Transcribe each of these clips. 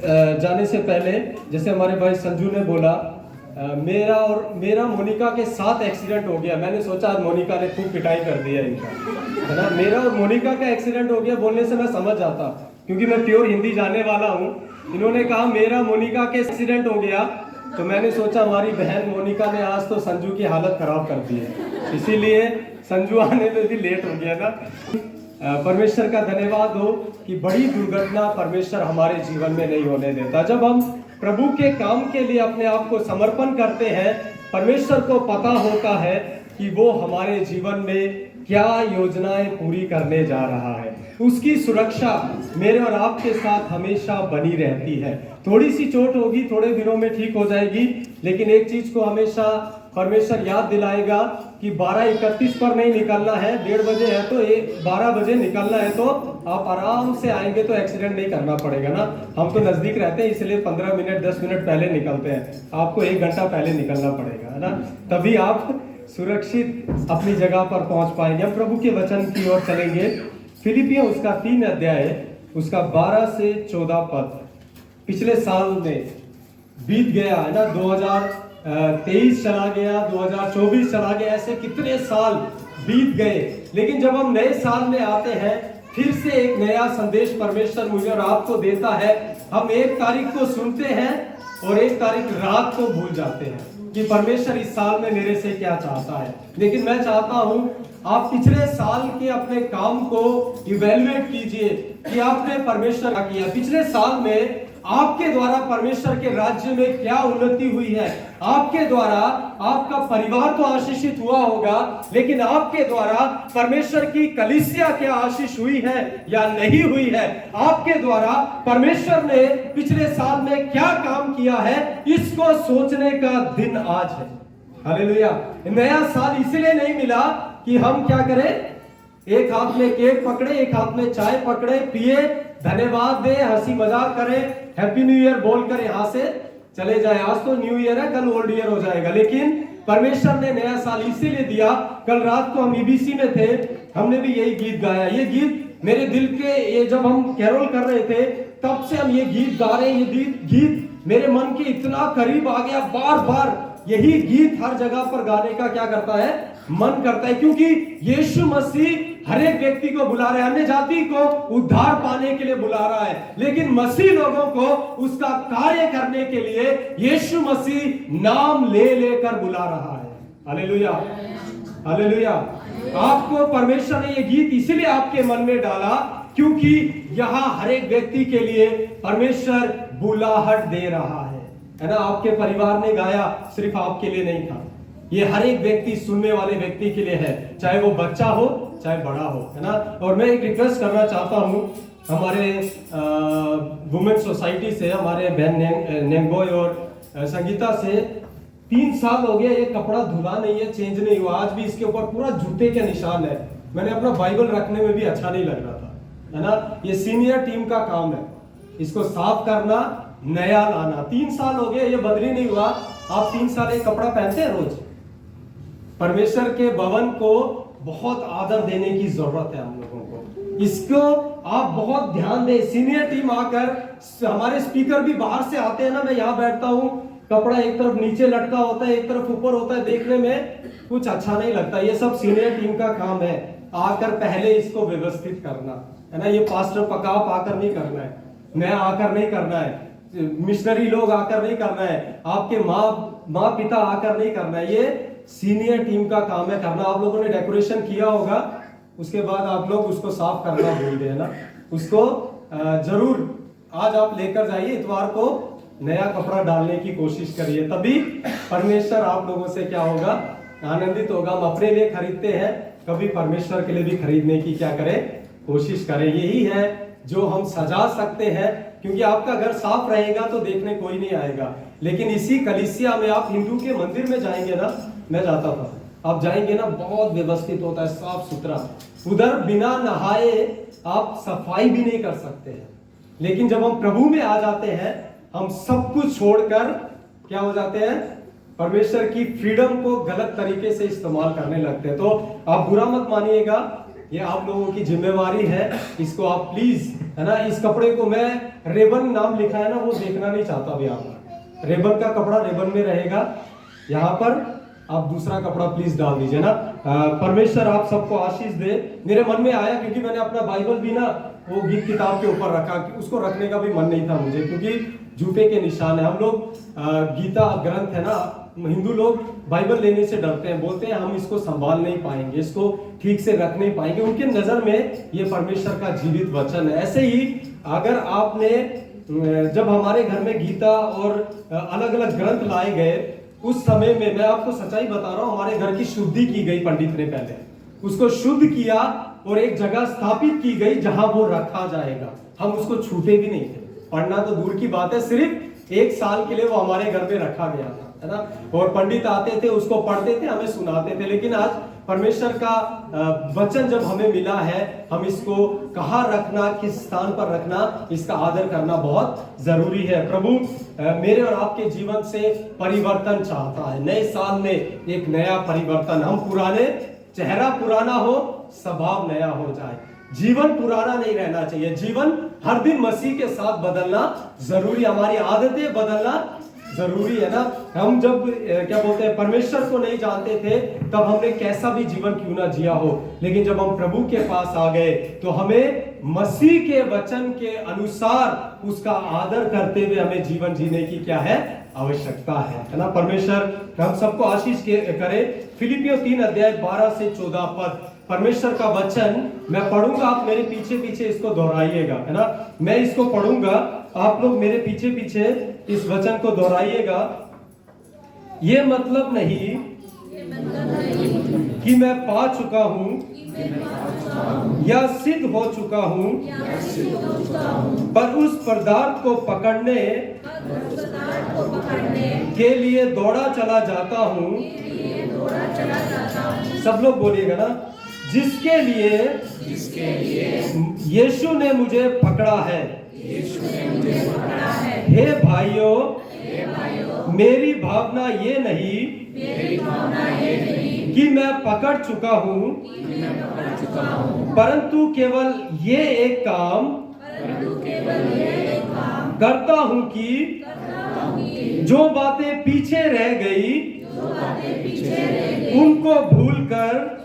जाने से पहले जैसे हमारे भाई संजू ने बोला, मेरा मोनिका के साथ एक्सीडेंट हो गया। मैंने सोचा आज मोनिका ने खूब पिटाई कर दिया इनका, है ना। मेरा और मोनिका का एक्सीडेंट हो गया बोलने से मैं समझ जाता, क्योंकि मैं प्योर हिंदी जानने वाला हूँ। इन्होंने कहा मेरा मोनिका के एक्सीडेंट हो गया, तो मैंने सोचा हमारी बहन मोनिका ने आज तो संजू की हालत खराब कर दी है, इसीलिए संजू आने में भी लेट हो गया ना। परमेश्वर का धन्यवाद हो कि बड़ी दुर्घटना परमेश्वर हमारे जीवन में नहीं होने देता। जब हम प्रभु के काम के लिए अपने आप को समर्पण करते हैं, परमेश्वर को पता होता है कि वो हमारे जीवन में क्या योजनाएं पूरी करने जा रहा है। उसकी सुरक्षा मेरे और आपके साथ हमेशा बनी रहती है। थोड़ी सी चोट होगी, थोड़े दिनों में ठीक हो जाएगी, लेकिन एक चीज को हमेशा परमेश्वर याद दिलाएगा कि 12:31 पर नहीं निकलना है, 1:30 बजे है तो 12 बजे निकलना है, तो आप आराम से आएंगे तो एक्सीडेंट नहीं करना पड़ेगा ना। हम तो नजदीक रहते हैं इसलिए 15 मिनट 10 मिनट पहले निकलते हैं, आपको 1 घंटा पहले निकलना पड़ेगा, है ना। तभी आप सुरक्षित अपनी जगह पर पहुंच पाएंगे। हम प्रभु के वचन की ओर चलेंगे। फिलिपियों उसका 3 अध्याय उसका 12 से 14 पद। पिछले साल में बीत गया है ना, 2023 चला गया, 2024 चला गया, ऐसे कितने साल बीत गए। लेकिन जब हम नए साल में आते हैं, फिर से एक नया संदेश परमेश्वर मुझे और आपको देता है। हम 1 तारीख को सुनते हैं और 1 तारीख रात को भूल जाते हैं कि परमेश्वर इस साल में मेरे से क्या चाहता है। लेकिन मैं चाहता हूं आप पिछले साल के अपने काम को इवैल्यूएट कीजिए कि आपने परमेश्वर क्या किया। पिछले साल में आपके द्वारा परमेश्वर के राज्य में क्या उन्नति हुई है। आपके द्वारा आपका परिवार तो आशीषित हुआ होगा, लेकिन आपके द्वारा परमेश्वर की कलीसिया क्या आशीष हुई है या नहीं हुई है। आपके द्वारा परमेश्वर ने पिछले साल में क्या काम किया है, इसको सोचने का दिन आज है। हालेलुया। नया साल इसलिए नहीं मिला कि हम क्या करें, एक हाथ में केक पकड़े, एक हाथ में चाय पकड़े, पिए, धन्यवाद दे, हंसी मजाक करें, हैप्पी न्यू ईयर बोलकर यहां से चले जाए। आज तो न्यू ईयर है, कल ओल्ड ईयर हो जाएगा। लेकिन परमेश्वर ने नया साल इसीलिए दिया। कल रात को हम ईबीसी में थे, हमने भी यही गीत गाया। ये गीत मेरे दिल के, ये जब हम कैरोल कर रहे थे तब से हम ये गीत गा रहे हैं। ये गीत मेरे मन के इतना करीब आ गया, बार बार यही गीत हर जगह पर गाने का क्या करता है, मन करता है। क्योंकि यीशु मसीह हर एक व्यक्ति को बुला रहा है, अन्य जाति को उद्धार पाने के लिए बुला रहा है, लेकिन मसीह लोगों को उसका कार्य करने के लिए यीशु मसीह नाम ले लेकर बुला रहा है। Hallelujah, hallelujah. आपको परमेश्वर ने ये गीत इसीलिए आपके मन में डाला क्योंकि यहाँ हर एक व्यक्ति के लिए परमेश्वर बुलाहट दे रहा है ना। आपके परिवार ने गाया, सिर्फ आपके लिए नहीं था, ये हर एक व्यक्ति, सुनने वाले व्यक्ति के लिए है, चाहे वो बच्चा हो चाहे बड़ा हो, है ना। और मैं एक रिक्वेस्ट करना चाहता हूँ हमारे वुमेन सोसाइटी से, हमारे बहन नेंगोय और संगीता से। 3 साल हो गया ये कपड़ा धुला नहीं है, चेंज नहीं हुआ, आज भी इसके ऊपर पूरा जूते के निशान है। मैंने अपना बाइबल रखने में भी अच्छा नहीं लग रहा था, है ना। ये सीनियर टीम का काम है, इसको साफ करना, नया लाना। 3 साल हो गए, ये बदली नहीं हुआ। आप 3 साल एक कपड़ा पहनते हैं रोज। परमेश्वर के भवन को बहुत आदर देने की जरूरत है हम लोगों को, इसको आप बहुत ध्यान दें। सीनियर टीम आकर, हमारे स्पीकर भी बाहर से आते हैं ना, मैं यहाँ बैठता हूँ, कपड़ा एक तरफ नीचे लटका होता है, एक तरफ ऊपर होता है, देखने में कुछ अच्छा नहीं लगता। ये सब सीनियर टीम का काम है, आकर पहले इसको व्यवस्थित करना, है ना। ये पास्टर पकाप आकर नहीं करना है, मैं आकर नहीं करना है, मिशनरी लोग आकर नहीं करना है, आपके माँ पिता आकर नहीं करना है। ये सीनियर टीम का काम है करना। आप लोगों ने डेकोरेशन किया होगा, उसके बाद आप लोग उसको साफ करना भूल गए ना। उसको जरूर आज आप लेकर जाइए, इतवार को नया कपड़ा डालने की कोशिश करिए, तभी परमेश्वर आप लोगों से क्या होगा, आनंदित होगा। हम अपने लिए खरीदते हैं, कभी परमेश्वर के लिए भी खरीदने की क्या करें, कोशिश करें। यही है जो हम सजा सकते हैं, क्योंकि आपका घर साफ रहेगा तो देखने कोई नहीं आएगा। लेकिन इसी कलीसिया में आप हिंदू के मंदिर में जाएंगे ना, मैं जाता था, आप जाएंगे ना, बहुत व्यवस्थित होता है, साफ सुथरा। उधर बिना नहाए आप सफाई भी नहीं कर सकते हैं। लेकिन जब हम प्रभु में आ जाते हैं, हम सब कुछ छोड़कर क्या हो जाते हैं, परमेश्वर की फ्रीडम को गलत तरीके से इस्तेमाल करने लगते हैं। तो आप बुरा मत मानिएगा, ये आप लोगों की जिम्मेवारी है, इसको आप प्लीज, है ना, इस कपड़े को मैं रेबन नाम लिखा है ना, वो देखना नहीं चाहता अभी आप। रेबन का कपड़ा रेबन में रहेगा, यहाँ पर आप दूसरा कपड़ा प्लीज डाल दीजिए ना। परमेश्वर आप सबको आशीष दे। मेरे मन में आया क्योंकि मैंने अपना बाइबल भी ना वो गीत किताब के ऊपर रखा, उसको रखने का भी मन नहीं था मुझे, क्योंकि जूते के निशान है। हम लोग गीता ग्रंथ है ना, हिंदू लोग बाइबल लेने से डरते हैं, बोलते हैं हम इसको संभाल नहीं पाएंगे, इसको ठीक से रख नहीं पाएंगे। उनके नजर में ये परमेश्वर का जीवित वचन है। ऐसे ही अगर आपने जब हमारे घर में गीता और अलग अलग ग्रंथ लाए गए, उस समय में मैं आपको सच्चाई बता रहा हूं, हमारे घर की शुद्धि की गई पंडित ने, पहले उसको शुद्ध किया और एक जगह स्थापित की गई जहां वो रखा जाएगा। हम उसको छूटे भी नहीं थे, पढ़ना तो दूर की बात है, सिर्फ 1 साल के लिए वो हमारे घर में रखा गया था, है ना। और पंडित आते थे, उसको पढ़ते थे, हमें सुनाते थे। लेकिन आज परमेश्वर का वचन जब हमें मिला है, हम इसको कहाँ रखना, किस स्थान पर रखना, इसका आदर करना बहुत जरूरी है। प्रभु मेरे और आपके जीवन से परिवर्तन चाहता है। नए साल में एक नया परिवर्तन, हम पुराने, चेहरा पुराना हो, स्वभाव नया हो जाए। जीवन पुराना नहीं रहना चाहिए, जीवन हर दिन मसीह के साथ बदलना जरूरी, हमारी आदतें बदलना जरूरी है ना। हम जब क्या बोलते हैं परमेश्वर को नहीं जानते थे, तब हमने कैसा भी जीवन क्यों ना जिया हो, लेकिन जब हम प्रभु के पास आ गए तो हमें मसीह के वचन के अनुसार उसका आदर करते हुए हमें जीवन जीने की क्या है, आवश्यकता है ना। परमेश्वर हम सबको आशीष करे। फिलिपियों 3 अध्याय 12 से 14 पद परमेश्वर का वचन मैं पढ़ूंगा, आप मेरे पीछे पीछे इसको दोहराइएगा, है ना। मैं इसको पढ़ूंगा, आप लोग मेरे पीछे पीछे इस वचन को दोहराइएगा। ये मतलब नहीं कि मैं पा चुका हूं या सिद्ध हो चुका हूं, पर उस पदार्थ को पकड़ने के लिए दौड़ा चला जाता हूं। सब लोग बोलिएगा ना, जिसके लिए यीशु ने मुझे पकड़ा है। हे भाइयों, मेरी भावना ये नहीं कि मैं पकड़ चुका हूं, परंतु केवल ये एक काम करता हूं कि जो बातें पीछे रह गई उनको भूलकर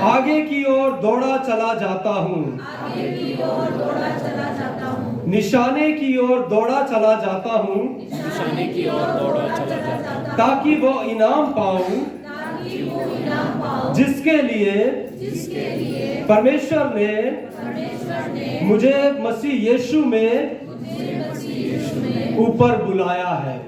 आगे की ओर दौड़ा चला जाता हूं, निशाने की ओर दौड़ा चला जाता हूं, ताकि वो इनाम पाऊं जिसके लिए परमेश्वर ने मुझे मसीह यीशु में ऊपर बुलाया है।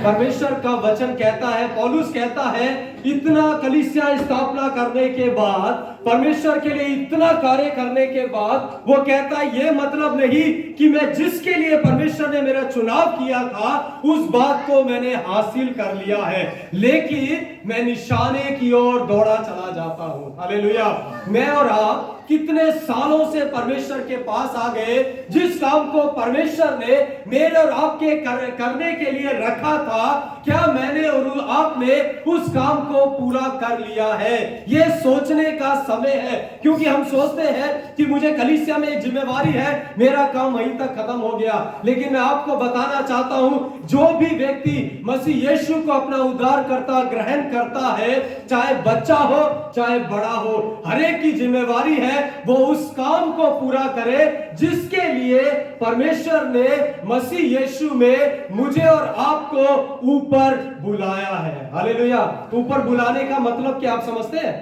परमेश्वर का वचन कहता है, पौलुस कहता है, इतना कलीसिया स्थापना करने के बाद, परमेश्वर के लिए इतना कार्य करने के बाद, वो कहता है ये मतलब नहीं कि मैं जिसके लिए परमेश्वर ने मेरा चुनाव किया था उस बात को मैंने हासिल कर लिया है, लेकिन मैं निशाने की ओर दौड़ा चला जाता हूं। हालेलुया। मैं और आप कितने सालों से परमेश्वर के पास आ गए, जिस काम को परमेश्वर ने मेरे और आपके करने के लिए रखा था, क्या मैंने और आपने उस काम को पूरा कर लिया है? ये सोचने का समय है, क्योंकि हम सोचते हैं कि मुझे कलीसिया में एक जिम्मेवारी है, मेरा काम वहीं तक खत्म हो गया। लेकिन मैं आपको बताना चाहता हूं, जो भी व्यक्ति मसीह यीशु को अपना उद्धारकर्ता ग्रहण करता है, चाहे बच्चा हो चाहे बड़ा हो, हर एक की जिम्मेवारी है वो उस काम को पूरा करे जिसके लिए परमेश्वर ने मसीह यीशु में मुझे और आपको ऊपर बुलाया है। हालेलुया। ऊपर बुलाने का मतलब क्या आप समझते हैं?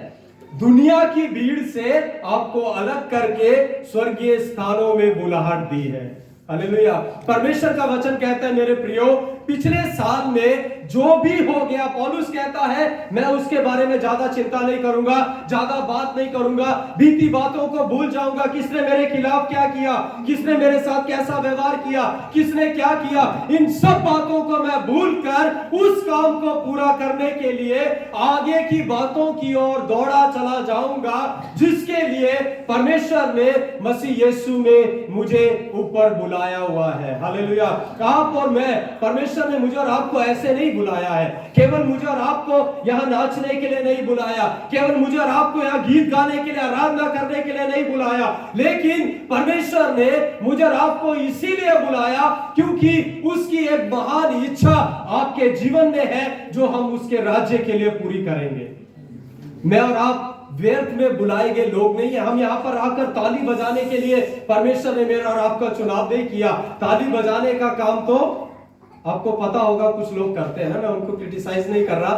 दुनिया की भीड़ से आपको अलग करके स्वर्गीय स्थानों में बुलाहट दी है। हालेलुया। परमेश्वर का वचन कहता है, मेरे प्रियो, पिछले साल में जो भी हो गया, पौलुस कहता है मैं उसके बारे में ज्यादा चिंता नहीं करूंगा, ज्यादा बात नहीं करूंगा, बीती बातों को भूल जाऊंगा। किसने मेरे खिलाफ क्या किया, किसने मेरे साथ कैसा व्यवहार किया, किसने क्या किया, इन सब बातों को मैं भूलकर उस काम को पूरा करने के लिए आगे की बातों की ओर दौड़ा चला जाऊंगा, जिसके लिए परमेश्वर ने मसीह यीशु में मुझे ऊपर बुलाया हुआ है। हालेलुया। आप और मैं परमेश्वर परमेश्वर ने मुझे और आपको ऐसे नहीं बुलाया है, केवल मुझे और आपको यहाँ नाचने के लिए नहीं बुलाया, केवल मुझे और आपको यहाँ गीत गाने के लिए, आराधना करने के लिए नहीं बुलाया, लेकिन परमेश्वर ने मुझे और आपको इसीलिए बुलाया क्योंकि उसकी एक महान इच्छा आपके जीवन में है जो हम उसके राज्य के लिए पूरी करेंगे। मैं और आप व्यर्थ में बुलाए गए लोग नहीं है। हम यहाँ पर आकर ताली बजाने के लिए परमेश्वर ने मेरा और आपका चुनाव नहीं किया। ताली बजाने का काम तो आपको पता होगा कुछ लोग करते हैं ना, मैं उनको क्रिटिसाइज नहीं कर रहा।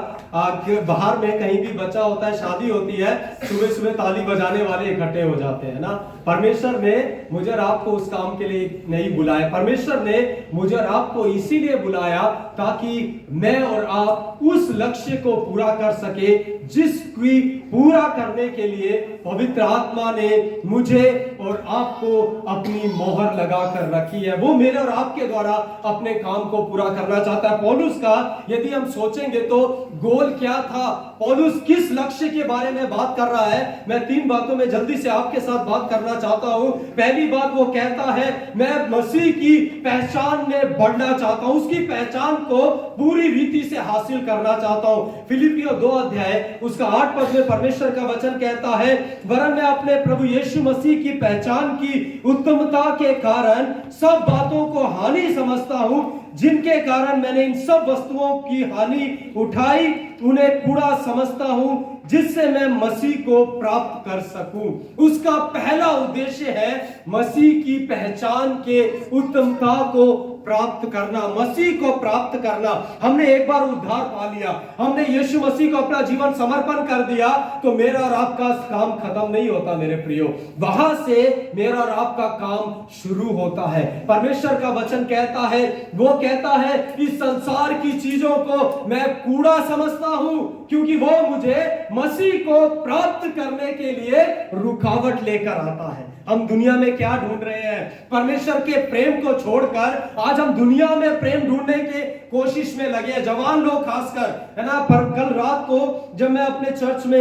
बाहर में कहीं भी बच्चा होता है, शादी होती है, सुबह सुबह ताली बजाने वाले इकट्ठे हो जाते हैं ना। परमेश्वर ने मुझे और आपको उस काम के लिए नहीं बुलाया। परमेश्वर ने मुझे और आपको इसीलिए बुलाया ताकि मैं और आप उस लक्ष्य को पूरा कर सके जिसकी पूरा करने के लिए पवित्र आत्मा ने मुझे और आपको अपनी मोहर लगा कर रखी है। वो मेरे और आपके द्वारा अपने काम को पूरा करना चाहता है। पौलुस का यदि हम सोचेंगे तो गोल क्या था, पौलुस किस लक्ष्य के बारे में बात कर रहा है, मैं 3 बातों में जल्दी से आपके साथ बात करना चाहता हूं। पहली बात वो कहता है मैं मसीह की पहचान में बढ़ना चाहता हूं, उसकी पहचान को पूरी रीति से हासिल करना चाहता हूं। फिलिपियों 2 अध्याय उसका 8 पद में परमेश्वर का वचन कहता है, वरन मैं अपने प्रभु यीशु मसीह की पहचान की उत्तमता के कारण सब बातों को हानि समझता हूं, जिनके कारण मैंने इन सब वस्तुओं की हानि उठाई, उन्हें कूड़ा समझता हूं, जिससे मैं मसीह को प्राप्त कर सकूं। उसका पहला उद्देश्य है मसीह की पहचान के उत्तमता को प्राप्त करना, मसीह को प्राप्त करना। हमने एक बार उद्धार पा लिया, हमने यीशु मसीह को अपना जीवन समर्पण कर दिया, तो मेरा और आपका काम खत्म नहीं होता मेरे प्रियो, वहां से मेरा और आपका काम शुरू होता है। परमेश्वर का वचन कहता है, वो कहता है इस संसार की चीजों को मैं कूड़ा समझता हूं क्योंकि वो मुझे मसीह को प्राप्त करने के लिए रुकावट लेकर आता है। हम दुनिया में क्या ढूंढ रहे हैं? परमेश्वर के प्रेम को छोड़कर आज हम दुनिया में प्रेम ढूंढने के कोशिश में लगे हैं, जवान लोग खासकर, है ना। पर कल रात को जब मैं अपने चर्च में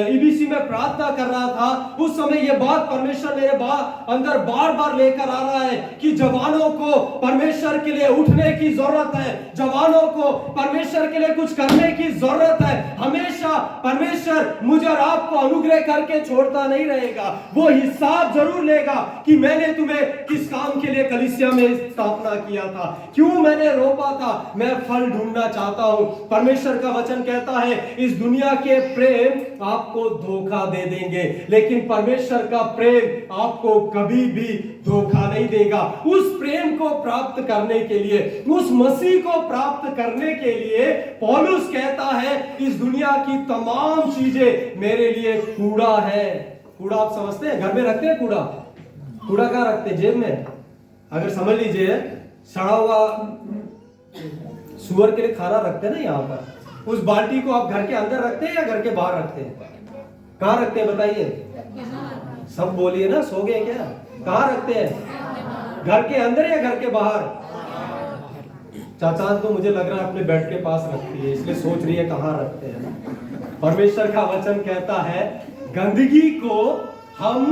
ईबीसी में प्रार्थना कर रहा था, उस समय यह बात परमेश्वर मेरे अंदर बार बार लेकर आ रहा है कि जवानों को परमेश्वर के लिए उठने की जरूरत है, जवानों को परमेश्वर के लिए कुछ करने की जरूरत है। हमेशा परमेश्वर मुझे और आपको अनुग्रह करके छोड़ता नहीं रहेगा, वो हिसाब जरूर लेगा कि मैंने तुम्हें किस काम के लिए कलीसिया में स्थापना किया था, क्यों मैंने रोपा था, मैं फल ढूंढना चाहता हूं। परमेश्वर का वचन कहता है इस दुनिया के प्रेम आपको धोखा दे देंगे, लेकिन परमेश्वर का प्रेम आपको कभी भी धोखा नहीं देगा। उस प्रेम को प्राप्त करने के लिए, उस मसीह को प्राप्त करने के लिए पौलुस कहता है इस दुनिया की तमाम चीजें मेरे लिए कूड़ा है। कूड़ा आप समझते हैं, घर में रखते हैं कूड़ा, कूड़ा कहां रखते हैं? जेब में। अगर समझ लीजिए सड़ा हुआ सुअर के लिए खाना रखते हैं ना यहाँ पर, उस बाल्टी को आप घर के अंदर रखते हैं या घर के बाहर रखते हैं? कहाँ रखते हैं बताइए? सब बोलिए ना, सो गए क्या? कहाँ रखते हैं? घर के अंदर या घर के बाहर? चाचा तो मुझे लग रहा है अपने बेड के पास रखती है, इसलिए सोच रही है कहाँ रखते हैं। परमेश्वर का वचन कहता है गंदगी को हम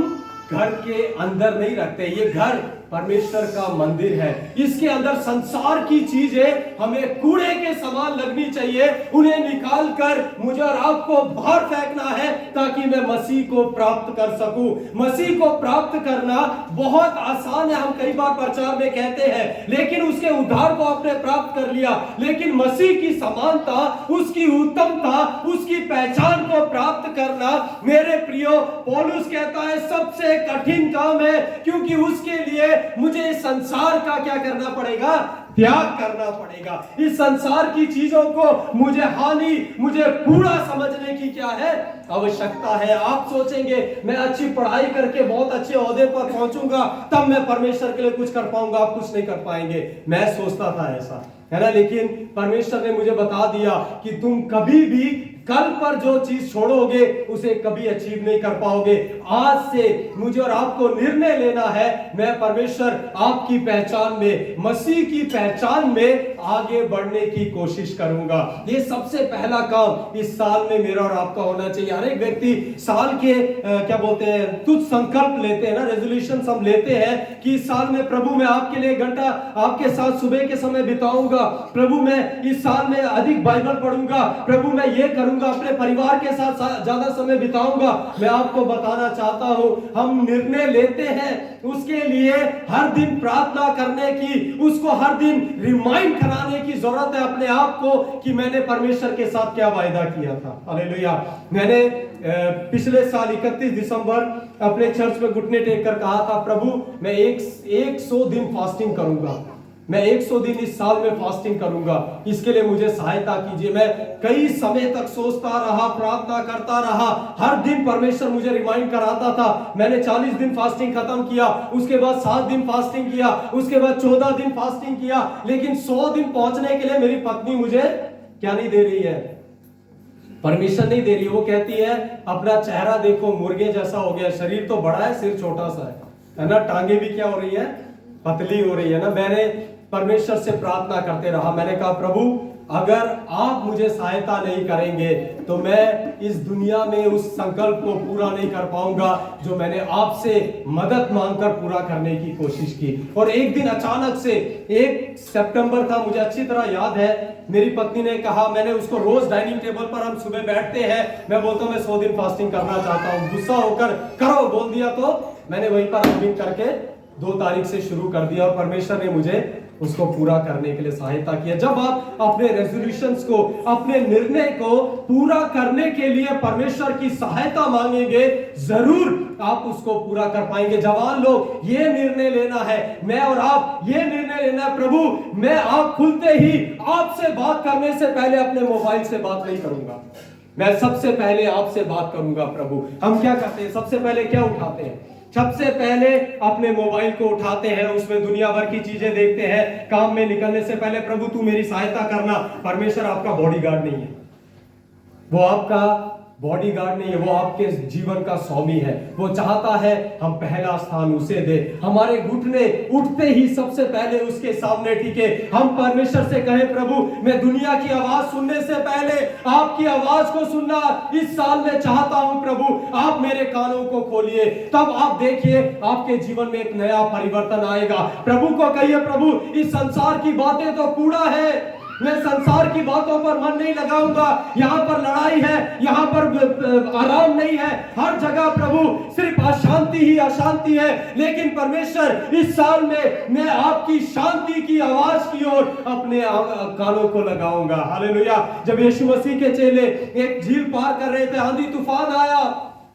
घर के अंदर नहीं रखते। ये घर परमेश्वर का मंदिर है, इसके अंदर संसार की चीजें हमें कूड़े के समान लगनी चाहिए, उन्हें निकाल कर मुझे और आपको बाहर फेंकना है ताकि मैं मसीह को प्राप्त कर सकूं। मसीह को प्राप्त करना बहुत आसान है, हम कई बार प्रचार में कहते हैं, लेकिन उसके उद्धार को आपने प्राप्त कर लिया, लेकिन मसीह की समानता, उसकी उत्तमता, उसकी पहचान को प्राप्त करना मेरे प्रियो, पौलुस कहता है सबसे कठिन काम है, क्योंकि उसके लिए मुझे इस संसार का क्या करना पड़ेगा? त्याग करना पड़ेगा। इस संसार की चीजों को मुझे हानि, मुझे कूड़ा समझने की क्या है? आवश्यकता है। आप सोचेंगे मैं अच्छी पढ़ाई करके बहुत अच्छे ओहदे पर पहुंचूंगा तब मैं परमेश्वर के लिए कुछ कर पाऊंगा, आप कुछ नहीं कर पाएंगे। मैं सोचता था ऐसा, है ना, लेकिन परमेश्वर ने मुझे बता दिया कि तुम कभी भी कल पर जो चीज छोड़ोगे उसे कभी अचीव नहीं कर पाओगे। आज से मुझे और आपको निर्णय लेना है, मैं परमेश्वर आपकी पहचान में, मसीह की पहचान में आगे बढ़ने की कोशिश करूंगा। ये सबसे पहला काम इस साल में मेरा और आपका होना चाहिए। हर एक व्यक्ति साल के क्या बोलते हैं, कुछ संकल्प लेते हैं ना, रेजोल्यूशन हम लेते हैं कि इस साल में प्रभु मैं आपके लिए 1 घंटा आपके साथ सुबह के समय बिताऊंगा, प्रभु मैं इस साल में अधिक बाइबल पढ़ूंगा, प्रभु मैं ये करूंगा, अपने परिवार के साथ ज्यादा समय बिताऊंगा। मैं आपको बताना चाहता हूं, हम निर्णय लेते हैं, उसके लिए हर दिन प्रार्थना करने की, उसको हर दिन रिमाइंड कराने की जरूरत है अपने आप को कि मैंने परमेश्वर के साथ क्या वायदा किया था। हालेलुया। मैंने पिछले साल 31 दिसंबर अपने चर्च में घुटने टेक कर कहा था, प्रभु मैं 100 दिन फास्टिंग करूंगा, मैं 100 दिन इस साल में फास्टिंग करूंगा, इसके लिए मुझे सहायता कीजिए। मैं कई समय तक सोचता रहा, प्रार्थना करता रहा, हर दिन परमेश्वर मुझे रिमाइंड कराता था। मैंने 40 दिन फास्टिंग खत्म किया, उसके बाद 7 दिन फास्टिंग किया, उसके बाद 14 दिन फास्टिंग किया, लेकिन 100 दिन पहुंचने के लिए मेरी पत्नी मुझे क्या नहीं दे रही है, परमिशन नहीं दे रही। वो कहती है अपना चेहरा देखो, मुर्गे जैसा हो गया, शरीर तो बड़ा है, सिर छोटा सा है ना, टांगे भी क्या हो रही है, पतली हो रही है ना। मैंने परमेश्वर से प्रार्थना करते रहा, मैंने कहा प्रभु अगर आप मुझे सहायता नहीं करेंगे तो मैं इस दुनिया में उस संकल्प को पूरा नहीं कर पाऊंगा जो मैंने आपसे मदद मांगकर पूरा करने की कोशिश की। और एक दिन अचानक से 1 सितंबर था, मुझे अच्छी तरह याद है, मेरी पत्नी ने कहा, मैंने उसको रोज डाइनिंग टेबल पर हम सुबह बैठते हैं, मैं बोलता हूं मैं 100 दिन फास्टिंग करना चाहता हूं, गुस्सा होकर करो बोल दिया, तो मैंने वहीं पर अनमिट करके 2 तारीख से शुरू कर दिया और परमेश्वर ने मुझे उसको पूरा करने के लिए सहायता किया। जब आप अपने रेजोल्यूशंस को, अपने निर्णय को पूरा करने के लिए परमेश्वर की सहायता मांगेंगे, जरूर आप उसको पूरा कर पाएंगे। जवान लोग ये निर्णय लेना है, मैं और आप ये निर्णय लेना है, प्रभु मैं आंख खुलते ही आपसे बात करने से पहले अपने मोबाइल से बात नहीं करूंगा, मैं सबसे पहले आपसे बात करूंगा। प्रभु हम क्या करते हैं, सबसे पहले क्या उठाते हैं, सबसे पहले अपने मोबाइल को उठाते हैं, उसमें दुनिया भर की चीजें देखते हैं। काम में निकलने से पहले प्रभु तू मेरी सहायता करना। परमेश्वर आपका बॉडीगार्ड नहीं है, वो आपका बॉडीगार्ड नहीं है, वो आपके जीवन का स्वामी है। वो चाहता है हम पहला स्थान उसे दे, हमारे घुटने उठते ही सबसे पहले उसके सामने टिके, हम परमेश्वर से कहें प्रभु मैं दुनिया की आवाज सुनने से पहले आपकी आवाज को सुनना इस साल में चाहता हूं। प्रभु आप मेरे कानों को खोलिए, तब आप देखिए आपके जीवन में एक नया परिवर्तन आएगा। प्रभु को कहिए प्रभु इस संसार की बातें तो कूड़ा है, मैं संसार की बातों पर मन नहीं लगाऊंगा, यहाँ पर लड़ाई है, यहाँ पर आराम नहीं है, हर जगह प्रभु सिर्फ अशांति ही अशांति है, लेकिन परमेश्वर इस साल में मैं आपकी शांति की आवाज की ओर अपने कानों को लगाऊंगा। हालेलुया। जब यीशु मसीह के चेले एक झील पार कर रहे थे, आंधी तूफान आया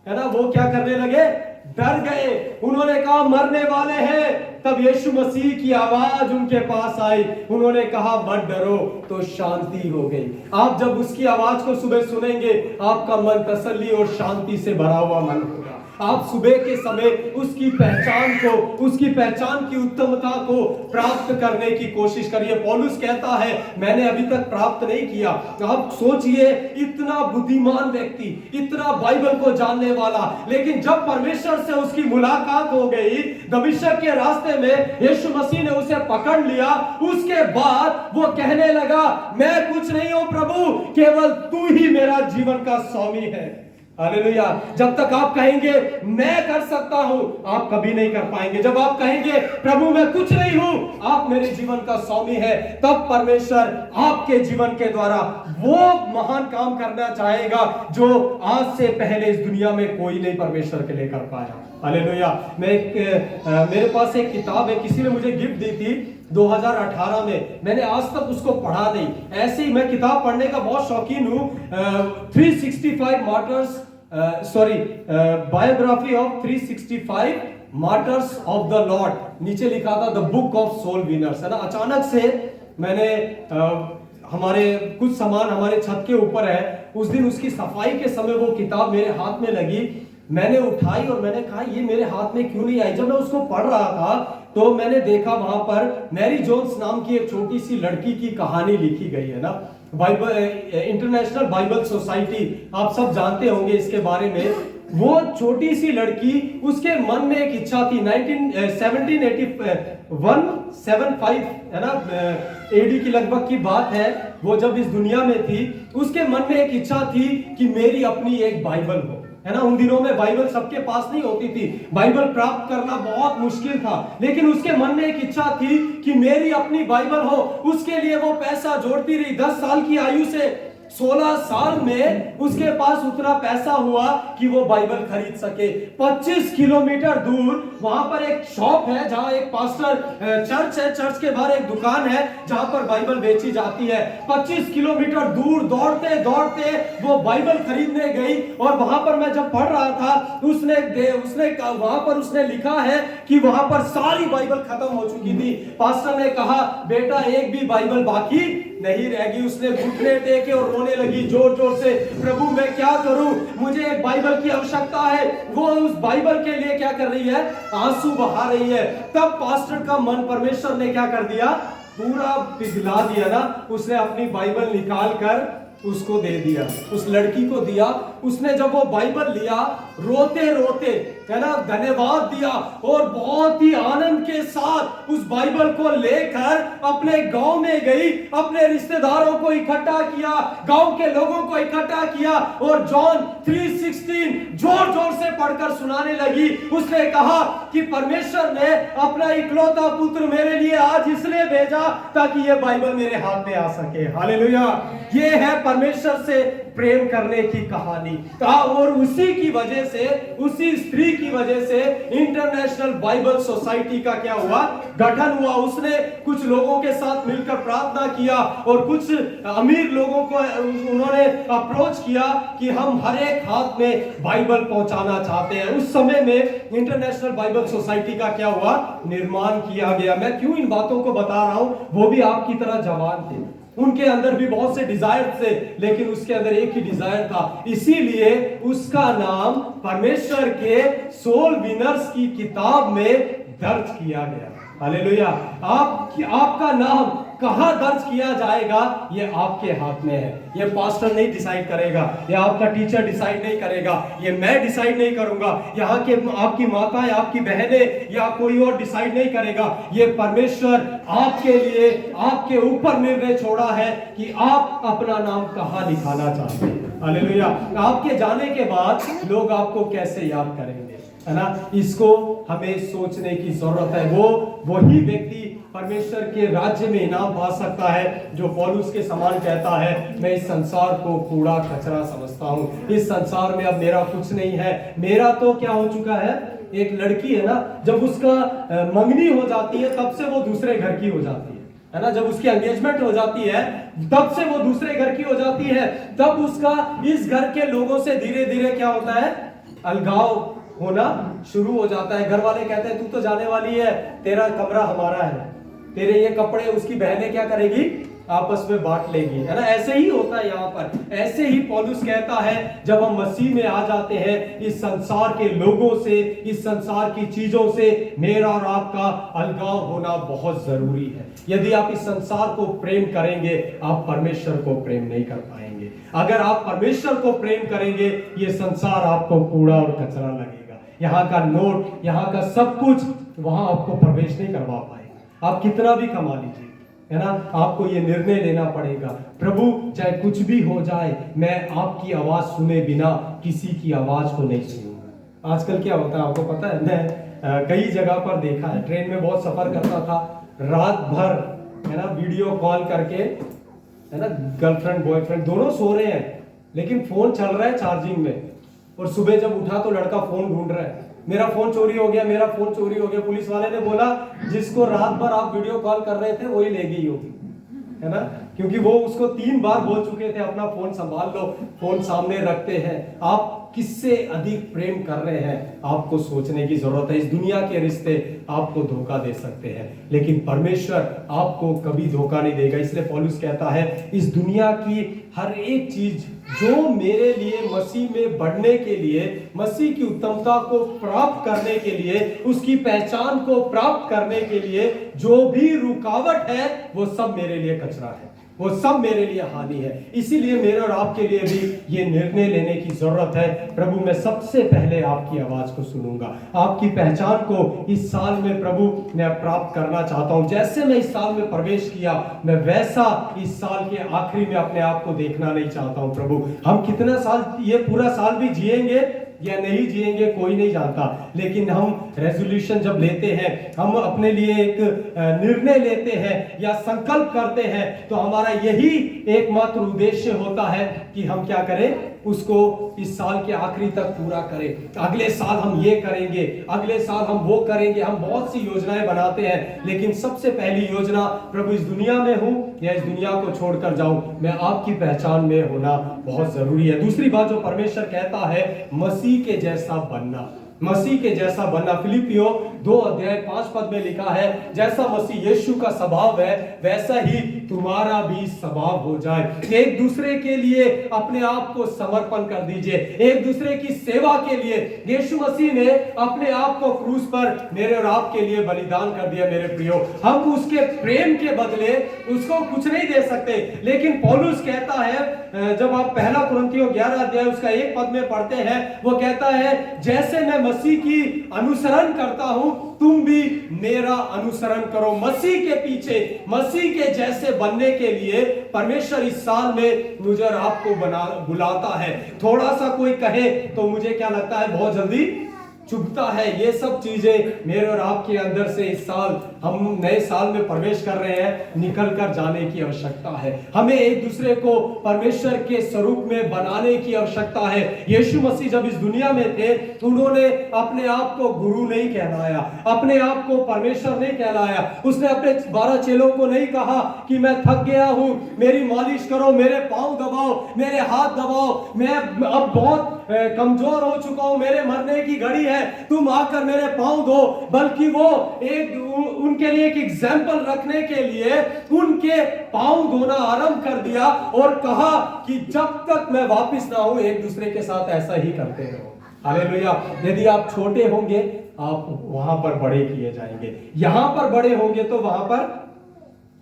है ना, वो क्या करने लगे, डर गए, उन्होंने कहा मरने वाले हैं। तब यीशु मसीह की आवाज उनके पास आई, उन्होंने कहा मत डरो, तो शांति हो गई। आप जब उसकी आवाज को सुबह सुनेंगे, आपका मन तसल्ली और शांति से भरा हुआ मन होगा। आप सुबह के समय उसकी पहचान को, उसकी पहचान की उत्तमता को प्राप्त करने की कोशिश करिए। पौलुस कहता है मैंने अभी तक प्राप्त नहीं किया। आप सोचिए इतना बुद्धिमान व्यक्ति, इतना बाइबल को जानने वाला, लेकिन जब परमेश्वर से उसकी मुलाकात हो गई, दमिश्क के रास्ते में यीशु मसीह ने उसे पकड़ लिया, उसके बाद वो कहने लगा मैं कुछ नहीं हूं प्रभु, केवल तू ही मेरा जीवन का स्वामी है। हालेलुया। जब तक आप कहेंगे मैं कर सकता हूं, आप कभी नहीं कर पाएंगे। जब आप कहेंगे प्रभु मैं कुछ नहीं हूं, आप मेरे जीवन का स्वामी है, तब परमेश्वर आपके जीवन के द्वारा वो महान काम करना चाहेगा जो आज से पहले इस दुनिया में कोई नहीं परमेश्वर के लिए कर पाया। हालेलुया। मेरे पास एक किताब है, किसी ने मुझे गिफ्ट दी थी 2018 में, मैंने आज तक उसको पढ़ा नहीं। ऐसे ही मैं किताब पढ़ने का बहुत शौकीन हूं। 365 martyrs biography of 365 martyrs of the Lord, नीचे लिखा था the book of soul winners, है ना। अचानक से मैंने हमारे कुछ सामान हमारे छत के ऊपर है, उस दिन उसकी सफाई के समय वो किताब मेरे हाथ में लगी, मैंने उठाई और मैंने कहा ये मेरे हाथ में क्यों नहीं आई। जब मैं उसको पढ़ रहा था तो मैंने देखा वहां पर मैरी जोन्स नाम की एक छोटी सी लड़की की कहानी लिखी गई है ना। बाइबल इंटरनेशनल बाइबल सोसाइटी, आप सब जानते होंगे इसके बारे में। वो छोटी सी लड़की, उसके मन में एक इच्छा थी, 1775 है ना, एडी की लगभग की बात है, वो जब इस दुनिया में थी, उसके मन में एक इच्छा थी कि मेरी अपनी एक बाइबल हो, है ना। उन दिनों में बाइबल सबके पास नहीं होती थी, बाइबल प्राप्त करना बहुत मुश्किल था, लेकिन उसके मन में एक इच्छा थी कि मेरी अपनी बाइबल हो। उसके लिए वो पैसा जोड़ती रही, 10 साल की आयु से 16 साल में उसके पास उतना पैसा हुआ कि वो बाइबल खरीद सके। 25 किलोमीटर दूर वहां पर एक शॉप है, जहां एक पास्टर, चर्च है, चर्च के बाहर एक दुकान है जहां पर बाइबल बेची जाती है। 25 किलोमीटर दूर दौड़ते दौड़ते वो बाइबल खरीदने गई, और वहां पर मैं जब पढ़ रहा था, उसने वहां पर उसने लिखा है कि वहां पर सारी बाइबल खत्म हो चुकी थी। पास्टर ने कहा, बेटा एक भी बाइबल बाकी नहीं रहेगी। उसने घुटने टेके और रोने लगी जोर जोर से, प्रभु मैं क्या करूं, मुझे एक बाइबल की आवश्यकता है। वो उस बाइबल के लिए क्या कर रही है, आंसू बहा रही है। तब पास्टर का मन परमेश्वर ने क्या कर दिया, पूरा पिघला दिया ना। उसने अपनी बाइबल निकाल कर उसको दे दिया, उस लड़की को दिया। उसने जब वो बाइबल लिया, रोते रोते, है ना, धन्यवाद दिया, और बहुत ही आनंद के साथ उस बाइबल को लेकर अपने गांव में गई, अपने रिश्तेदारों को इकट्ठा किया, गांव के लोगों को इकट्ठा किया, और जॉन 3:16 जोर जोर से पढ़कर सुनाने लगी। उसने कहा कि परमेश्वर ने अपना इकलौता पुत्र मेरे लिए आज इसलिए भेजा ताकि ये बाइबल मेरे हाथ में आ सके। हालेलुया। ये है परमेश्वर से प्रेम करने की कहानी। और उसी की वजह से, उसी स्त्री की वजह से इंटरनेशनल बाइबल सोसाइटी का क्या हुआ, गठन हुआ। उसने कुछ लोगों के साथ मिलकर प्रार्थना किया, और कुछ अमीर लोगों को उन्होंने अप्रोच किया कि हम हर एक हाथ में बाइबल पहुंचाना चाहते हैं। उस समय में इंटरनेशनल बाइबल सोसाइटी का क्या हुआ, निर्माण किया गया। मैं क्यों इन बातों को बता रहा हूं, वो भी आपकी तरह जवान थे, उनके अंदर भी बहुत से डिजायर थे, लेकिन उसके अंदर एक ही डिजायर था, इसीलिए उसका नाम परमेश्वर के सोल विनर्स की किताब में दर्ज किया गया। हालेलुया। आपका नाम कहां दर्ज किया जाएगा, ये आपके हाथ में है। ये पास्टर नहीं डिसाइड करेगा, ये आपका टीचर डिसाइड नहीं करेगा, ये मैं डिसाइड नहीं करूंगा, यहाँ के आपकी माताएं, आपकी बहनें या कोई और डिसाइड नहीं करेगा। ये परमेश्वर आपके लिए, आपके ऊपर निर्णय छोड़ा है कि आप अपना नाम कहां लिखाना चाहते हैं। हालेलुया। आपके जाने के बाद लोग आपको कैसे याद करेंगे, है ना, इसको हमें सोचने की जरूरत है। वही व्यक्ति परमेश्वर के राज्य में इनाम पा सकता है जो पौलुस के समान कहता है, मैं इस संसार को कूड़ा कचरा समझता हूँ, इस संसार में अब मेरा कुछ नहीं है। मेरा तो क्या हो चुका है, एक लड़की है ना, जब उसका मंगनी हो जाती है तब से वो दूसरे घर की हो जाती है ना, जब उसकी एंगेजमेंट हो जाती है तब से वो दूसरे घर की हो जाती है। तब उसका इस घर के लोगों से धीरे धीरे क्या होता है, अलगाव होना शुरू हो जाता है। घर वाले कहते हैं तू तो जाने वाली है, तेरा कमरा हमारा है, तेरे ये कपड़े उसकी बहनें क्या करेगी, आपस में बांट लेगी, है ना। ऐसे ही होता है यहाँ पर। ऐसे ही पौलुस कहता है, जब हम मसीह में आ जाते हैं, इस संसार के लोगों से, इस संसार की चीजों से मेरा और आपका अलगाव होना बहुत जरूरी है। यदि आप इस संसार को प्रेम करेंगे, आप परमेश्वर को प्रेम नहीं कर पाएंगे। अगर आप परमेश्वर को प्रेम करेंगे, ये संसार आपको कूड़ा और कचरा लगेगा। यहाँ का नोट, यहाँ का सब कुछ वहां आपको प्रवेश नहीं करवा पाएगा। आप कितना भी कमा लीजिए, है ना, आपको ये निर्णय लेना पड़ेगा, प्रभु चाहे कुछ भी हो जाए, मैं आपकी आवाज सुने बिना किसी की आवाज को नहीं सुनूंगा। आजकल क्या होता है आपको पता है, मैं कई जगह पर देखा है, ट्रेन में बहुत सफर करता था, रात भर, है ना, वीडियो कॉल करके, है ना, गर्लफ्रेंड बॉयफ्रेंड दोनों सो रहे हैं, लेकिन फोन चल रहा है चार्जिंग में, और सुबह जब उठा तो लड़का फोन ढूंढ रहा है, मेरा फोन चोरी हो गया, मेरा फोन चोरी हो गया। पुलिस वाले ने बोला जिसको रात भर आप वीडियो कॉल कर रहे थे वही ले गई होगी, है ना, क्योंकि वो उसको 3 बार बोल चुके थे अपना फोन संभाल लो, फोन सामने रखते हैं। आप किससे अधिक प्रेम कर रहे हैं, आपको सोचने की जरूरत है। इस दुनिया के रिश्ते आपको धोखा दे सकते हैं, लेकिन परमेश्वर आपको कभी धोखा नहीं देगा। इसलिए पौलुस कहता है, इस दुनिया की हर एक चीज जो मेरे लिए मसीह में बढ़ने के लिए, मसीह की उत्तमता को प्राप्त करने के लिए, उसकी पहचान को प्राप्त करने के लिए जो भी रुकावट है, वो सब मेरे लिए कचरा है। वो सब मेरे लिए हानि है। इसीलिए मेरे और आपके लिए भी ये निर्णय लेने की जरूरत है, प्रभु मैं सबसे पहले आपकी आवाज को सुनूंगा, आपकी पहचान को इस साल में प्रभु मैं प्राप्त करना चाहता हूं। जैसे मैं इस साल में प्रवेश किया, मैं वैसा इस साल के आखिरी में अपने आप को देखना नहीं चाहता हूं। प्रभु हम कितना साल, ये पूरा साल भी जिएंगे या नहीं जिएंगे कोई नहीं जानता, लेकिन हम रेजोल्यूशन जब लेते हैं, हम अपने लिए एक निर्णय लेते हैं या संकल्प करते हैं, तो हमारा यही एकमात्र उद्देश्य होता है कि हम क्या करें, उसको इस साल के आखिरी तक पूरा करें। अगले साल हम ये करेंगे, अगले साल हम वो करेंगे। हम बहुत सी योजनाएं बनाते हैं, लेकिन सबसे पहली योजना, प्रभु इस दुनिया में हूं या इस दुनिया को छोड़कर जाऊं, मैं आपकी पहचान में होना बहुत जरूरी है। दूसरी बात जो परमेश्वर कहता है, मसीह के जैसा बनना, मसीह के जैसा बनना। फिलिपियों 2:5 में लिखा है, जैसा मसीह यीशु का स्वभाव है वैसा ही तुम्हारा भी स्वभाव हो जाए। एक दूसरे के लिए अपने आप को समर्पण कर दीजिए, एक दूसरे की सेवा के लिए। यीशु मसीह ने अपने आप को क्रूस पर मेरे और आपके लिए बलिदान कर दिया। मेरे प्रियो, हम उसके प्रेम के बदले उसको कुछ नहीं दे सकते, लेकिन पौलुस कहता है, जब आप 1 कुरिन्थियों 11 उसका 1 पद में पढ़ते हैं, वो कहता है, जैसे मैं मसीह की अनुसरण करता हूं, तुम भी मेरा अनुसरण करो। मसीह के पीछे, मसीह के जैसे बनने के लिए परमेश्वर इस साल में मुझे और आपको बुलाता है। थोड़ा सा कोई कहे तो मुझे क्या लगता है, बहुत जल्दी चुभता है। ये सब चीजें मेरे और आपके अंदर से इस साल, हम नए साल में प्रवेश कर रहे हैं, निकल कर जाने की आवश्यकता है। हमें एक दूसरे को परमेश्वर के स्वरूप में बनाने की आवश्यकता है। यीशु मसीह जब इस दुनिया में थे, उन्होंने अपने आप को गुरु नहीं कहलाया, अपने आप को परमेश्वर नहीं कहलाया। उसने अपने 12 चेलों को नहीं कहा कि मैं थक गया हूं, मेरी मालिश करो, मेरे पांव दबाओ, मेरे हाथ दबाओ, मैं अब बहुत कमजोर हो चुका हूं, मेरे मरने की घड़ी है, तुम आकर मेरे पांव धो। बल्कि वो उनके लिए एक एग्जाम्पल रखने के लिए उनके पांव धोना आरंभ कर दिया और कहा कि जब तक मैं वापस ना हूं, एक दूसरे के साथ ऐसा ही करते रहो। हालेलुया। यदि आप छोटे होंगे, आप वहां पर बड़े किए जाएंगे। यहां पर बड़े होंगे तो वहां पर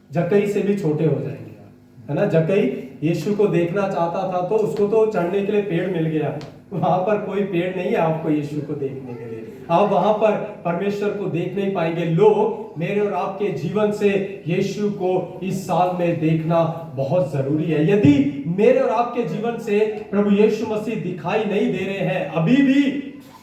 जक्कई से भी छोटे हो जाएंगे, है ना। जक्कई यीशु को देखना चाहता था, तो उसको तो चढ़ने के लिए पेड़ मिल गया, वहां पर कोई पेड़ नहीं है आपको यीशु को देखने के लिए। आप वहां पर परमेश्वर को देख नहीं पाएंगे। लोग मेरे और आपके जीवन से यीशु को इस साल में देखना बहुत जरूरी है। यदि मेरे और आपके जीवन से प्रभु यीशु मसीह दिखाई नहीं दे रहे हैं अभी भी,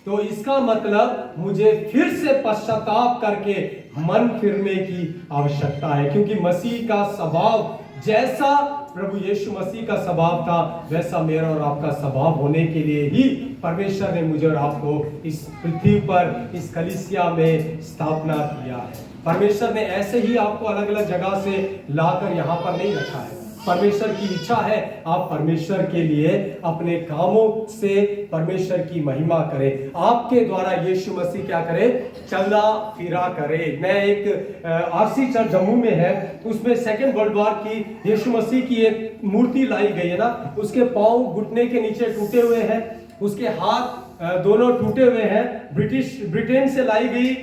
तो इसका मतलब मुझे फिर से पश्चाताप करके मन फिरने की आवश्यकता है, क्योंकि मसीह का स्वभाव, जैसा प्रभु यीशु मसीह का स्वभाव था, वैसा मेरा और आपका स्वभाव होने के लिए ही परमेश्वर ने मुझे और आपको इस पृथ्वी पर, इस कलीसिया में स्थापना किया है। परमेश्वर ने ऐसे ही आपको अलग अलग जगह से लाकर यहाँ पर नहीं रखा है। परमेश्वर की इच्छा है आप परमेश्वर के लिए अपने कामों से परमेश्वर की महिमा करें। आपके द्वारा यीशु मसीह क्या करे, चला फिरा करे। मैं एक आरसी चर्च जम्मू में है, उसमें 2nd वर्ल्ड वॉर की यीशु मसीह की एक मूर्ति लाई गई है ना। उसके पांव घुटने के नीचे टूटे हुए हैं, उसके हाथ दोनों टूटे हुए हैं। ब्रिटेन से लाई गई,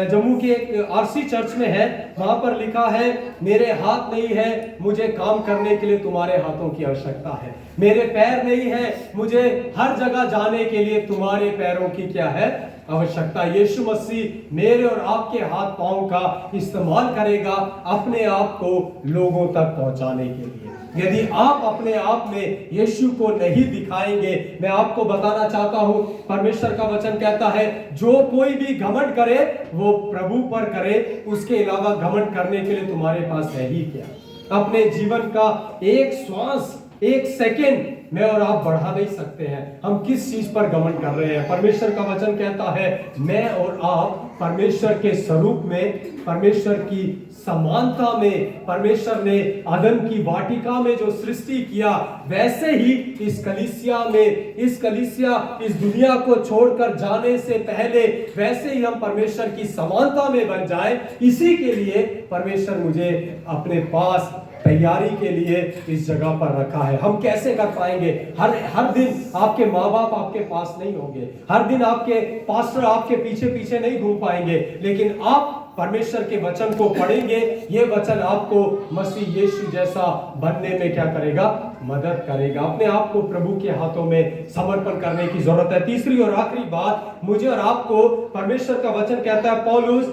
जम्मू के एक आरसी चर्च में है। वहां पर लिखा है, मेरे हाथ नहीं है, मुझे काम करने के लिए तुम्हारे हाथों की आवश्यकता है। मेरे पैर नहीं है, मुझे हर जगह जाने के लिए तुम्हारे पैरों की क्या है, आवश्यकता। यीशु मसीह मेरे और आपके हाथ पांव का इस्तेमाल करेगा अपने आप को लोगों तक पहुंचाने के लिए। यदि आप अपने आप में यीशु को नहीं दिखाएंगे, मैं आपको बताना चाहता हूं, परमेश्वर का वचन कहता है, जो कोई भी घमंड करे वो प्रभु पर करे, उसके अलावा घमंड करने के लिए तुम्हारे पास है ही क्या। अपने जीवन का एक श्वास, एक सेकंड मैं और आप बढ़ा नहीं सकते हैं। हम किस चीज पर घमंड कर रहे हैं? परमेश्वर का वचन कहता है, मैं और आप परमेश्वर के स्वरूप में, परमेश्वर की समानता में, परमेश्वर ने अदन की वाटिका में जो सृष्टि किया, वैसे ही इस कलीसिया में, इस कलीसिया इस दुनिया को छोड़कर जाने से पहले वैसे ही हम परमेश्वर की समानता में बन जाए। इसी के लिए परमेश्वर मुझे अपने पास तैयारी के लिए इस जगह पर रखा है। हम कैसे कर पाएंगे? हर दिन आपके माँ बाप आपके पास नहीं होंगे, हर दिन आपके पास्टर आपके पीछे पीछे नहीं घूम पाएंगे, लेकिन आप परमेश्वर के वचन को पढ़ेंगे, ये वचन आपको मसीह यीशु जैसा बनने में क्या करेगा, मदद करेगा। अपने आप को प्रभु के हाथों में समर्पण करने की जरूरत है। तीसरी और आखिरी बात, मुझे और आपको परमेश्वर का वचन कहता है, पौलुस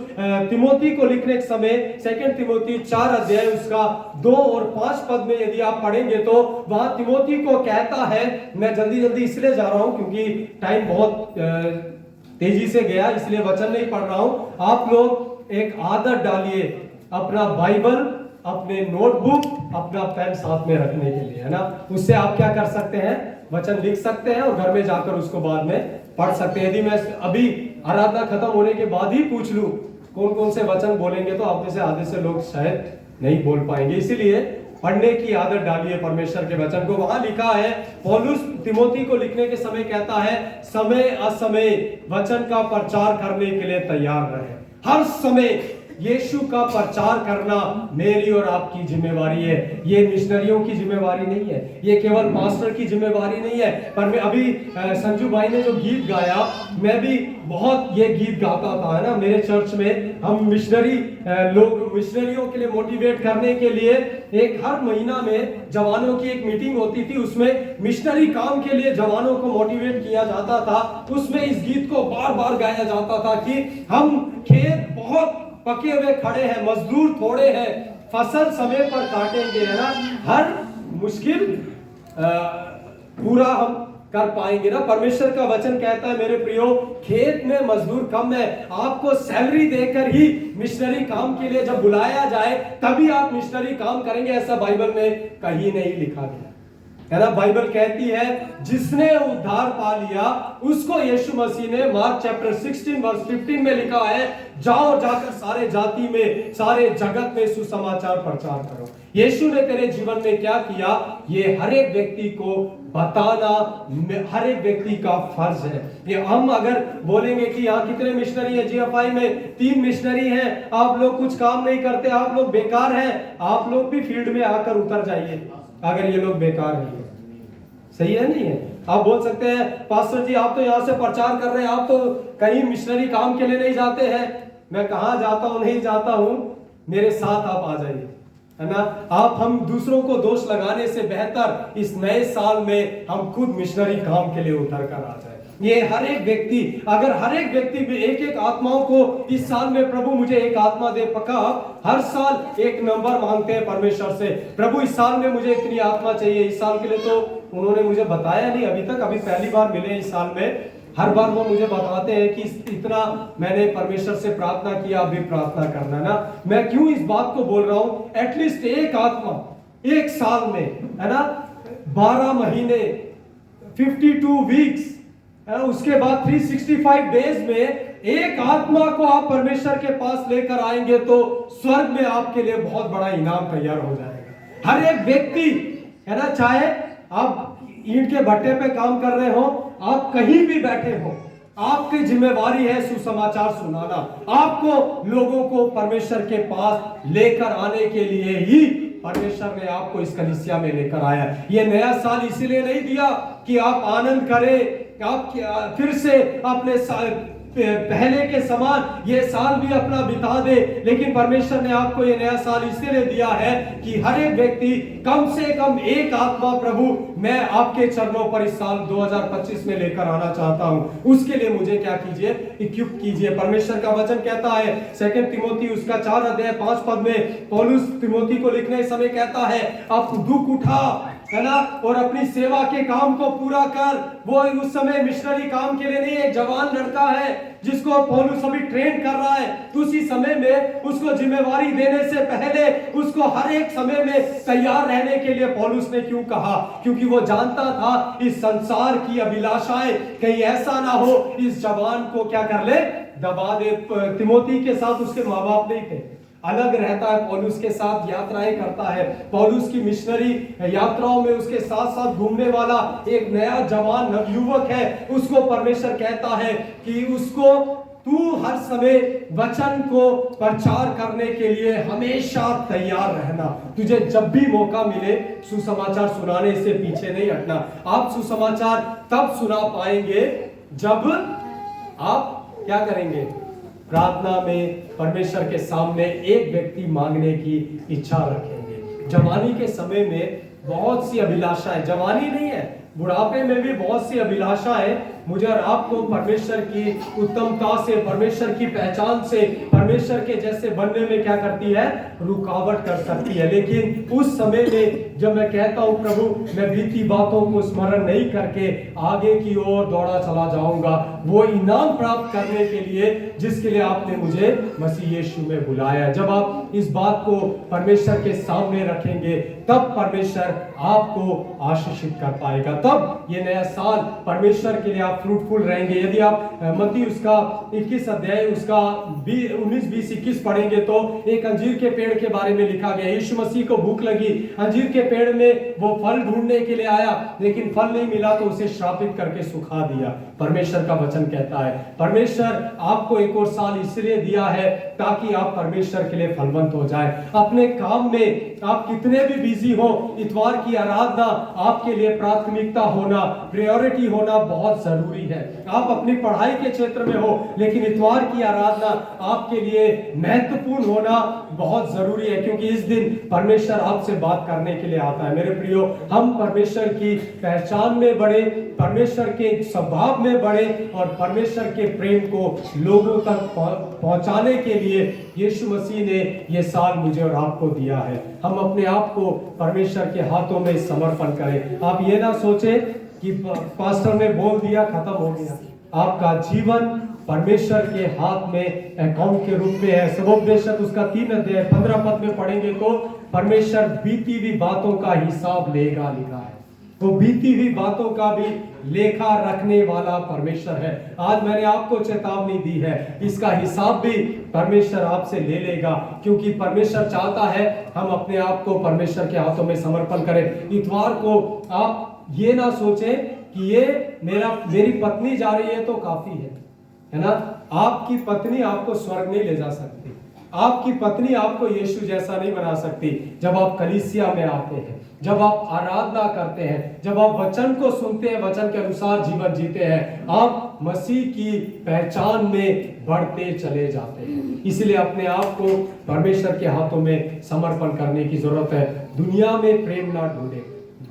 तिमोथी को लिखने के समय 2 तिमोथी 4 अध्याय उसका 2 और 5 पद में यदि आप पढ़ेंगे तो वहां तिमोथी को कहता है, मैं जल्दी इसलिए जा रहा हूं क्योंकि टाइम बहुत तेजी से गया, इसलिए वचन नहीं पढ़ रहा हूं। आप लोग एक आदत डालिए, अपना बाइबल, अपने नोटबुक, अपना पेन साथ में रखने के लिए, है ना। उससे आप क्या कर सकते हैं, वचन लिख सकते हैं और घर में जाकर उसको बाद में पढ़ सकते हैं। यदि मैं अभी आराधना खत्म होने के बाद ही पूछ लूं कौन कौन से वचन बोलेंगे तो आप में से आधे से लोग शायद नहीं बोल पाएंगे। इसीलिए पढ़ने की आदत डालिए परमेश्वर के वचन को। वहां लिखा है, पौलुस तिमोथी को लिखने के समय कहता है, समय असमय वचन का प्रचार करने के लिए तैयार रहे। हर समय यीशु का प्रचार करना मेरी और आपकी जिम्मेवारी है। ये मिशनरियों की जिम्मेवारी नहीं है, ये केवल पास्टर की जिम्मेवारी नहीं है। पर मैं अभी संजू भाई ने जो गीत गाया, मैं भी बहुत ये गीत गाता था, है ना। मेरे चर्च में हम मिशनरियों के लिए मोटिवेट करने के लिए एक हर महीना में जवानों की एक मीटिंग होती थी, उसमें मिशनरी काम के लिए जवानों को मोटिवेट किया जाता था। उसमें इस गीत को बार बार गाया जाता था कि हम खेत बहुत पके हुए खड़े हैं, मजदूर थोड़े हैं, फसल समय पर काटेंगे, है ना। हर मुश्किल पूरा हम कर पाएंगे ना। परमेश्वर का वचन कहता है, मेरे प्रियो, खेत में मजदूर कम है, आपको सैलरी देकर ही मिशनरी काम के लिए जब बुलाया जाए तभी आप मिशनरी काम करेंगे, ऐसा बाइबल में कहीं नहीं लिखा गया, है ना। बाइबल कहती है, जिसने उद्धार पा लिया उसको यीशु मसीह ने मार्क चैप्टर 16 वर्स 15 में लिखा है, जाओ जाकर सारे जाति में, सारे जगत में सुसमाचार प्रचार करो। यीशु ने तेरे जीवन में क्या किया, ये हर एक व्यक्ति को बताना हर एक व्यक्ति का फर्ज है। ये हम अगर बोलेंगे कि यहाँ कितने मिशनरी है, GFI में 3 मिशनरी हैं, आप लोग कुछ काम नहीं करते, आप लोग बेकार हैं, आप लोग भी फील्ड में आकर उतर जाइए अगर ये लोग बेकार नहीं है। सही है, नहीं है। आप बोल सकते हैं, पास्टर जी आप तो यहाँ से प्रचार कर रहे हैं, आप तो कहीं मिशनरी काम के लिए नहीं जाते हैं। मैं कहाँ जाता हूँ, नहीं जाता हूँ, मेरे साथ आप आ जाइए, है ना। आप हम दूसरों को दोष लगाने से बेहतर इस नए साल में हम खुद मिशनरी काम के लिए उतर कर आ जाए। ये हर एक व्यक्ति, अगर हर एक व्यक्ति भी एक एक आत्माओं को इस साल में, प्रभु मुझे एक आत्मा दे, पक्का हर साल एक नंबर मांगते हैं परमेश्वर से, प्रभु इस साल में मुझे इतनी आत्मा चाहिए। इस साल के लिए तो उन्होंने मुझे बताया नहीं अभी तक, अभी पहली बार मिले इस साल में। हर बार वो मुझे बताते हैं कि इतना मैंने परमेश्वर से प्रार्थना किया, अभी प्रार्थना करना ना। मैं क्यों इस बात को बोल रहा हूं, एटलीस्ट एक आत्मा एक साल में, है ना, 12 महीने 52 वीक्स, उसके बाद 365 डेज में एक आत्मा को आप परमेश्वर के पास लेकर आएंगे तो स्वर्ग में आपके लिए बहुत बड़ा इनाम तैयार हो जाएगा। हर एक व्यक्ति, है ना, चाहे आप ईंट के भट्टे पे काम कर रहे हो, आप कहीं भी बैठे हो, आपकी जिम्मेवारी है सुसमाचार सुनाना। आपको लोगों को परमेश्वर के पास लेकर आने के लिए ही परमेश्वर ने आपको इस कलीसिया में लेकर आया। ये नया साल इसीलिए नहीं दिया कि आप आनंद करें, आप फिर से अपने पहले के समान ये साल भी अपना बिता दे, लेकिन परमेश्वर ने आपको ये नया साल इसलिए दिया है कि हर एक व्यक्ति कम से कम एक आत्मा, प्रभु मैं आपके चरणों पर इस साल 2025 में लेकर आना चाहता हूं, उसके लिए मुझे क्या कीजिए, इक्विप कीजिए। परमेश्वर का वचन कहता है 2 तिमोथी उसका 4 अध्याय 5 पद में, पौलुस तिमोथी को लिखने समय कहता है, अब दुख उठा, है ना, और अपनी सेवा के काम को पूरा कर। वो उस समय मिशनरी काम के लिए नहीं, एक जवान लड़का है जिसको पौलुस अभी ट्रेन कर रहा है, तो उसी समय में उसको जिम्मेवारी देने से पहले उसको हर एक समय में तैयार रहने के लिए पौलुस ने क्यों कहा, क्योंकि वो जानता था इस संसार की अभिलाषाएं कहीं ऐसा ना हो इस जवान को क्या कर ले, दबा दे। तिमोथी के साथ उसके माँ बाप नहीं थे, अलग रहता है, पौलुस के साथ यात्राएं करता है। पौलुस की मिशनरी यात्राओं में उसके साथ साथ घूमने वाला एक नया जवान नवयुवक है, उसको परमेश्वर कहता है कि उसको तू हर समय वचन को प्रचार करने के लिए हमेशा तैयार रहना। तुझे जब भी मौका मिले सुसमाचार सुनाने से पीछे नहीं हटना। आप सुसमाचार तब सुना पाएंगे जब आप क्या करेंगे, प्रार्थना में परमेश्वर के सामने एक व्यक्ति मांगने की इच्छा रखेंगे। जवानी के समय में बहुत सी अभिलाषाएं, जवानी नहीं है, बुढ़ापे में भी बहुत सी अभिलाषा है मुझे और आपको परमेश्वर की उत्तमता से, परमेश्वर की पहचान से, परमेश्वर के जैसे बनने में क्या करती है, रुकावट कर सकती है। लेकिन उस समय में जब मैं कहता हूं प्रभु मैं बीती बातों को स्मरण नहीं करके आगे की ओर दौड़ा चला जाऊंगा, वो इनाम प्राप्त करने के लिए जिसके लिए आपने मुझे मसीह यीशु में बुलाया। जब आप इस बात को परमेश्वर के सामने रखेंगे तब परमेश्वर आपको आशीषित कर पाएगा, तब ये नया साल परमेश्वर के लिए आप फ्रूटफुल रहेंगे। यदि आप मत्ती उसका 21 अध्याय उसका 19, 20, 21 पढ़ेंगे तो एक अंजीर के पेड़ के बारे में लिखा गया। यीशु मसीह को भूख लगी, अंजीर के पेड़ में वो फल ढूंढने के लिए आया, लेकिन फल नहीं मिला तो उसे श्रापित करके सुखा दिया। परमेश्वर का वचन कहता है परमेश्वर आपको एक और साल इसलिए दिया है ताकि आप परमेश्वर के लिए फलवंत हो जाए। अपने काम में आप कितने भी बिजी हो, इतवार की आराधना आपके लिए प्राथमिकता होना, प्रायोरिटी होना बहुत जरूरी है। आप अपनी पढ़ाई के क्षेत्र में हो लेकिन इतवार की आराधना आपके लिए महत्वपूर्ण होना बहुत जरूरी है, क्योंकि इस दिन परमेश्वर आपसे बात करने के लिए आता है। मेरे प्रियो, हम परमेश्वर की पहचान में बढ़े, परमेश्वर के स्वभाव में बढ़े और परमेश्वर के प्रेम को लोगों तक पहुंचाने के लिए यीशु मसीह ने यह साल मुझे और आपको दिया है। हम अपने आप को परमेश्वर के हाथों में समर्पण करें। आप ये ना सोचें कि पास्टर ने बोल दिया खत्म हो गया। आपका जीवन परमेश्वर के हाथ में अकाउंट के रूप में है। सबोपदेशक उसका 3 अध्याय 15 पद में पढ़ेंगे तो परमेश्वर बीती हुई बातों का हिसाब लेगा, लिखा है। वो बीती हुई बातों का भी लेखा रखने वाला परमेश्वर है। आज मैंने आपको चेतावनी दी है, इसका हिसाब भी परमेश्वर आपसे ले लेगा, क्योंकि परमेश्वर चाहता है हम अपने आप को परमेश्वर के हाथों में समर्पण करें। इतवार को आप ये ना सोचें कि ये मेरी पत्नी जा रही है तो काफी है ना। आपकी पत्नी आपको स्वर्ग नहीं ले जा सकती, आपकी पत्नी आपको यीशु जैसा नहीं बना सकती। जब आप कलीसिया में आते हैं, जब आप आराधना करते हैं, जब आप वचन को सुनते हैं, वचन के अनुसार जीवन जीते हैं, आप मसीह की पहचान में बढ़ते चले जाते हैं। इसलिए अपने आप को परमेश्वर के हाथों में समर्पण करने की जरूरत है। दुनिया में प्रेम ना ढूंढे,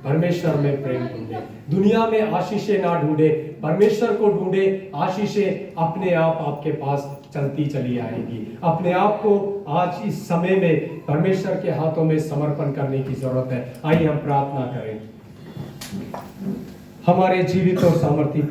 परमेश्वर में प्रेम ढूंढे। दुनिया में आशीषें ना ढूंढे, परमेश्वर को ढूंढे। आशीषें अपने आप आपके पास चलती चली आएगी। अपने आप को आज इस समय में परमेश्वर के हाथों में समर्पण करने की जरूरत है। आइए हम प्रार्थना करें। हमारे जीवित और सामर्थी